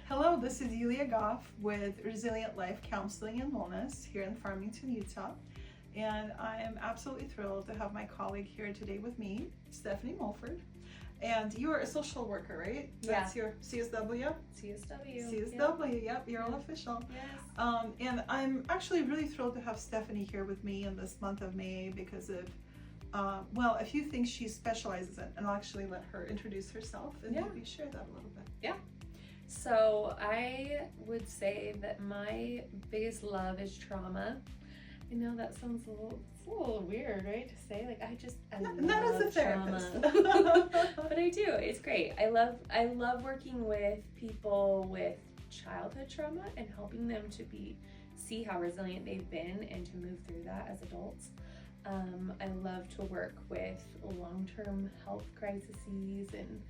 Hello, this is Yulia with Resilient Life Counseling and Wellness here in Farmington, Utah. And I am absolutely thrilled to have my colleague here today with me, Stephanie Mulford. And you are a social worker, right? That's your CSW? CSW. CSW, yep, you're all official. Yes. And I'm actually really thrilled to have Stephanie here with me in this month of May because of a few things she specializes in, and I'll actually let her introduce herself and maybe share that a little bit. Yeah. So I would say that my biggest love is trauma. I know that sounds a little weird, right? To say, like, I love not as a therapist. But I do. It's great. I love working with people with childhood trauma and helping them to see how resilient they've been and to move through that as adults. I love to work with long-term health crises and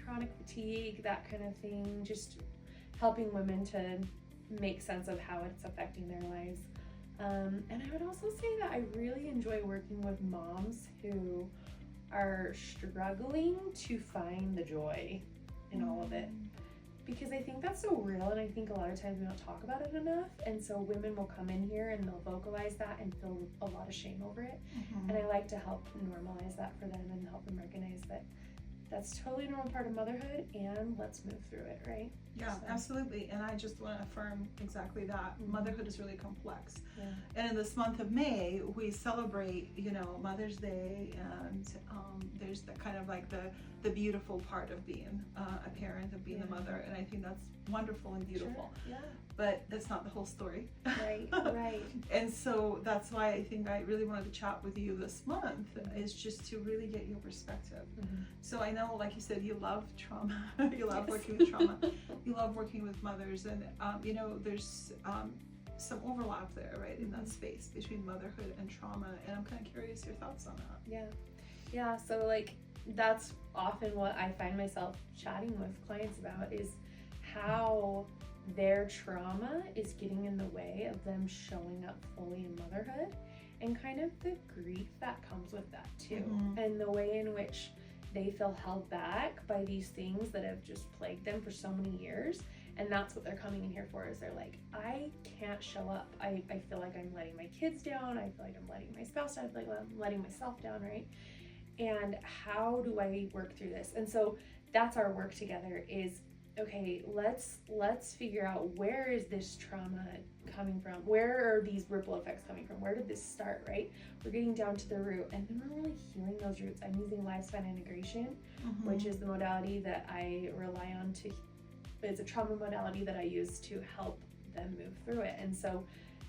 chronic fatigue, that kind of thing, just helping women to make sense of how it's affecting their lives. And I would also say that I really enjoy working with moms who are struggling to find the joy in all of it. Because I think that's so real, and I think a lot of times we don't talk about it enough, and so women will come in here and they'll vocalize that and feel a lot of shame over it. And I like to help normalize that for them and help them recognize that that's totally a normal part of motherhood, and let's move through it, right? Yeah, absolutely. And I just want to affirm exactly that. Motherhood is really complex. Yeah. And in this month of May, we celebrate, Mother's Day, and there's the kind of like the beautiful part of being a parent, of being a mother, and I think that's wonderful and beautiful. Sure. Yeah. But that's not the whole story. Right, right. And so that's why I think I really wanted to chat with you this month, is just to really get your perspective. So I know, like you said, you love trauma. You love working with trauma. You love working with mothers, and there's some overlap there, right, in that space between motherhood and trauma, and I'm kind of curious your thoughts on that. Yeah, so like that's often what I find myself chatting with clients about, is how their trauma is getting in the way of them showing up fully in motherhood, and kind of the grief that comes with that too, and the way in which they feel held back by these things that have just plagued them for so many years. And that's what they're coming in here for, is they're like, I can't show up. I feel like I'm letting my kids down. I feel like I'm letting my spouse down. I feel like I'm letting myself down, right? And how do I work through this? And so that's our work together, is, okay, let's figure out, where is this trauma coming from? Where are these ripple effects coming from? Where did this start, right? We're getting down to the root, and then we're really healing those roots. I'm using lifespan integration, which is the modality that I rely on it's a trauma modality that I use to help them move through it. And so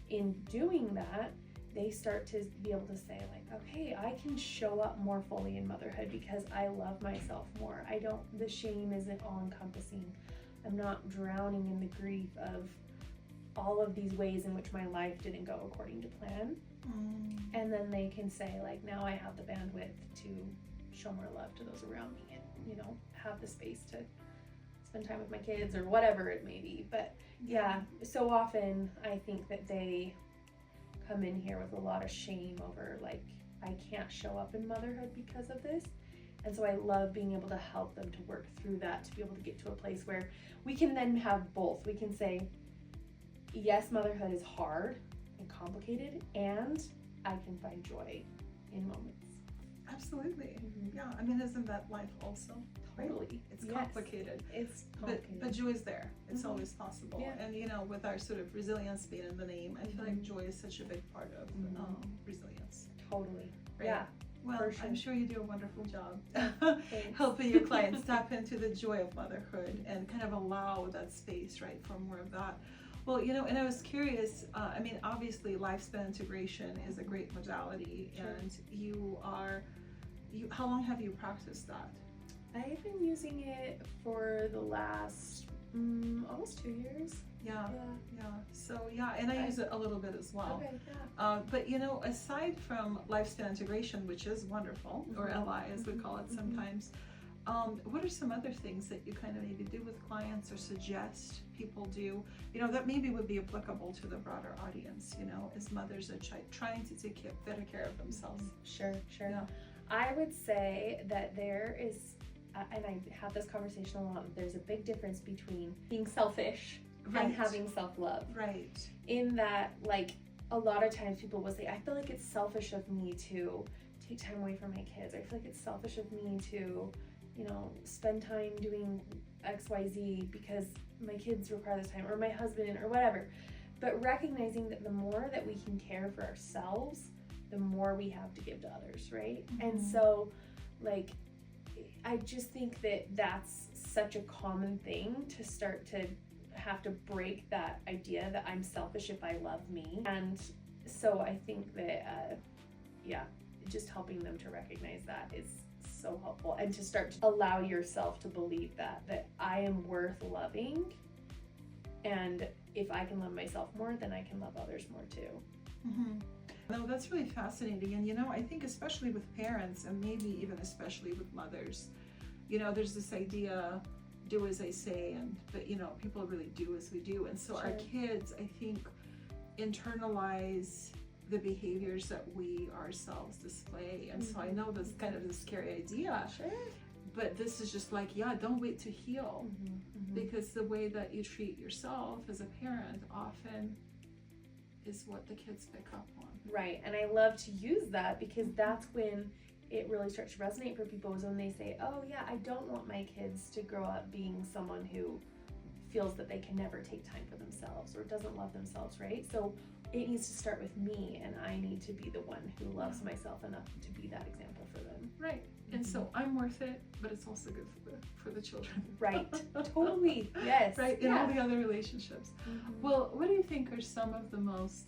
in doing that, they start to be able to say, like, okay, I can show up more fully in motherhood because I love myself more. The shame isn't all encompassing. I'm not drowning in the grief of all of these ways in which my life didn't go according to plan. And then they can say, like, now I have the bandwidth to show more love to those around me, and, have the space to spend time with my kids or whatever it may be. But yeah, so often I think that they come in here with a lot of shame over, like, I can't show up in motherhood because of this. And so I love being able to help them to work through that, to be able to get to a place where we can then have both. We can say, yes, motherhood is hard and complicated, and I can find joy in moments. Absolutely. Yeah, I mean, isn't that life also? Totally. It's complicated. It's complicated. But joy is there. It's always possible. Yeah. And with our sort of resilience being in the name, I feel like joy is such a big part of resilience. Totally. Right? Yeah. Well, for sure. I'm sure you do a wonderful job helping your clients tap into the joy of motherhood and kind of allow that space, right, for more of that. Well, and I was curious, obviously lifespan integration is a great modality. Sure. And how long have you practiced that? I've been using it for the last almost 2 years. Yeah. So and I use it a little bit as well. Okay, yeah. But aside from lifespan integration, which is wonderful, or LI as we call it sometimes, what are some other things that you kind of maybe do with clients or suggest people do, that maybe would be applicable to the broader audience, as mothers are trying to take better care of themselves? Sure. Yeah. I would say that there is and I have this conversation a lot, there's a big difference between being selfish Right. and having self-love. Right. In that, like, a lot of times people will say, I feel like it's selfish of me to take time away from my kids. I feel like it's selfish of me to, you know, spend time doing XYZ because my kids require this time, or my husband, or whatever. But recognizing that the more that we can care for ourselves, the more we have to give to others, right? Mm-hmm. And so, like, I just think that that's such a common thing to start to have to break that idea that I'm selfish if I love me. And so I think that, just helping them to recognize that is so helpful, and to start to allow yourself to believe that I am worth loving, and if I can love myself more, then I can love others more too. Mm-hmm. No, that's really fascinating. And, you know, I think especially with parents, and maybe even especially with mothers, you know, there's this idea, do as I say, but you know, people really do as we do. And so Sure. our kids, I think, internalize the behaviors that we ourselves display. And so I know that's kind of a scary idea, Sure. but this is just like, don't wait to heal, Mm-hmm. because the way that you treat yourself as a parent often is what the kids pick up on. Right, and I love to use that because that's when it really starts to resonate for people, is when they say, oh yeah, I don't want my kids to grow up being someone who feels that they can never take time for themselves or doesn't love themselves, right? So it needs to start with me, and I need to be the one who loves myself enough to be that example for them. Right. And so I'm worth it, but it's also good for the children. Right, totally, yes. Right, in all the other relationships. Mhm. Well, what do you think are some of the most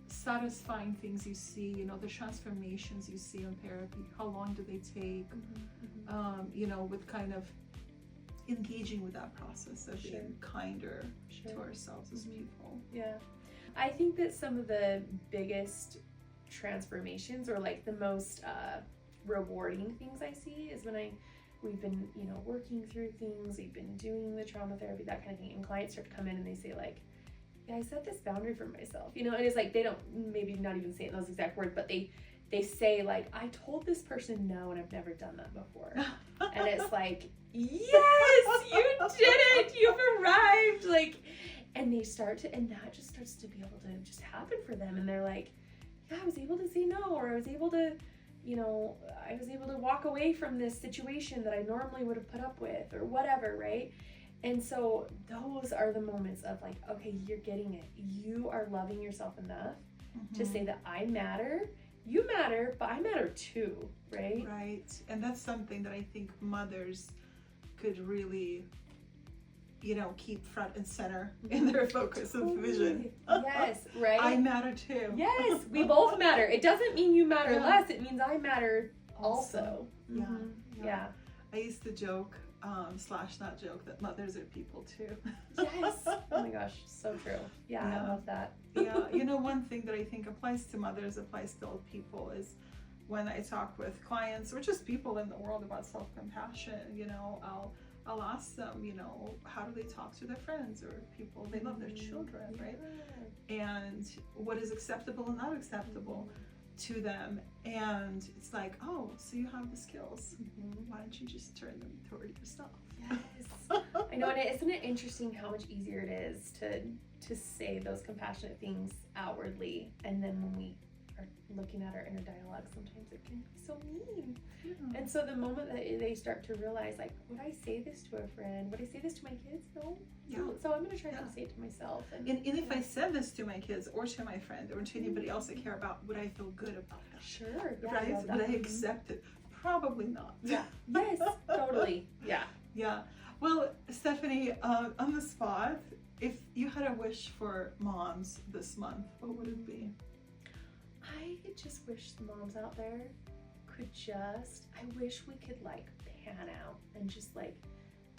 satisfying things you see, you know, the transformations you see in therapy? How long do they take? You know, with kind of engaging with that process of Sure. being kinder Sure. to ourselves as people. Yeah, I think that some of the biggest transformations, or like the most rewarding things I see, is when we've been, you know, working through things, we've been doing the trauma therapy, that kind of thing, and clients start to come in and they say like, yeah, I set this boundary for myself, you know, and it's like, they don't maybe not even say it in those exact words, but they say like, I told this person no, and I've never done that before. And it's like, yes, you did it, you've arrived, like, and they start to, and that just starts to be able to just happen for them, and they're like, yeah, I was able to say no, or I was able to, you know, I was able to walk away from this situation that I normally would have put up with, or whatever, right? And so those are the moments of like, okay, you're getting it, you are loving yourself enough to say that I matter, you matter, but I matter too, right? Right. And that's something that I think mothers could really, you know, keep front and center in their focus of vision. Yes, right? I matter too. Yes, we both matter. It doesn't mean you matter Yeah. less, it means I matter also. Yeah. Mhm. Yeah. Yeah. I used to joke, / not joke, that mothers are people too. Yes. Oh my gosh, so true. Yeah, Yeah. I love that. Yeah, you know, one thing that I think applies to mothers, applies to all people, is when I talk with clients or just people in the world about self-compassion, you know, I'll ask them, you know, how do they talk to their friends or people they love, their children, right? And what is acceptable and not acceptable to them. And it's like, oh, so you have the skills. Why don't you just turn them toward yourself? Yes. I know, and isn't it interesting how much easier it is to say those compassionate things outwardly, and then when we are looking at our inner dialogue, sometimes it can be so mean. Yeah. And so the moment that they start to realize, like, would I say this to a friend? Would I say this to my kids? No. Yeah. So I'm going to try not to say it to myself. And if I said this to my kids or to my friend or to anybody else I care about, would I feel good about it? Sure. Yeah, Right? love that. Would I accept it? Probably not. Yeah. Yes. Totally. Yeah. Yeah. Well, Stephanie, on the spot, if you had a wish for moms this month, what would it be? I just wish the moms out there could I wish we could like pan out and just like,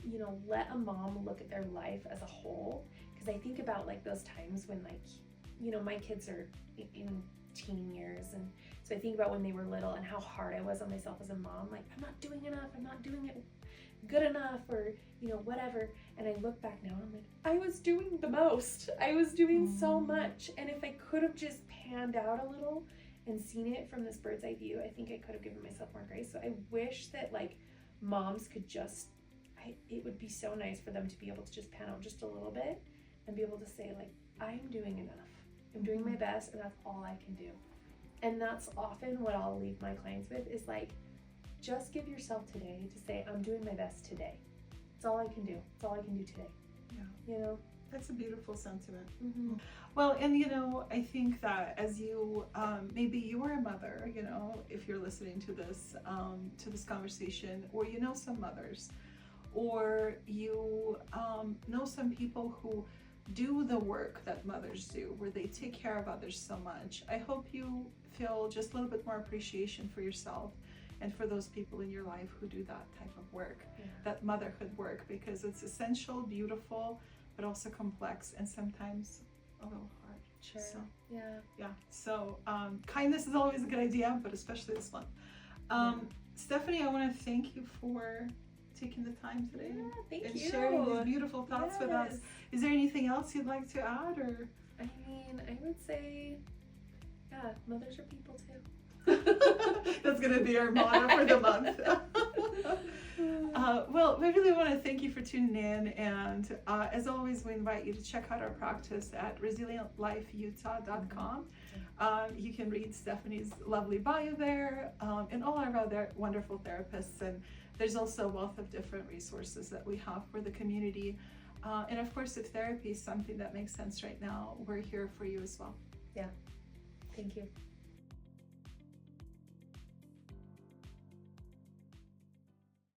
you know, let a mom look at their life as a whole. Because I think about like those times when, like, you know, my kids are in teen years, and so I think about when they were little and how hard I was on myself as a mom. Like, I'm not doing enough, I'm not doing it good enough, or, you know, whatever. And I look back now and I'm like, I was doing the most. I was doing so much. And if I could have just panned out a little and seeing it from this bird's eye view, I think I could have given myself more grace. So I wish that like moms could just, it would be so nice for them to be able to just pan out just a little bit and be able to say like, I'm doing enough. I'm doing my best, and that's all I can do. And that's often what I'll leave my clients with is like, just give yourself today to say, I'm doing my best today. It's all I can do. It's all I can do today. Yeah. You know? That's a beautiful sentiment. Mm-hmm. Well, and you know, I think that as you, maybe you are a mother, you know, if you're listening to this conversation, or you know some mothers, or you know some people who do the work that mothers do, where they take care of others so much. I hope you feel just a little bit more appreciation for yourself and for those people in your life who do that type of work, that motherhood work, because it's essential, beautiful, but also complex and sometimes a little hard. Sure. So, yeah. So kindness is always a good idea, but especially this month. Stephanie, I want to thank you for taking the time today Thank and you. sharing these beautiful thoughts with us. Is there anything else you'd like to add, or? I mean, I would say, mothers are people too. That's going to be our motto for the month. Well, we really want to thank you for tuning in, and as always, we invite you to check out our practice at resilientlifeutah.com. You can read Stephanie's lovely bio there, and all our other wonderful therapists, and there's also a wealth of different resources that we have for the community. And of course, if therapy is something that makes sense right now, we're here for you as well. Yeah. Thank you.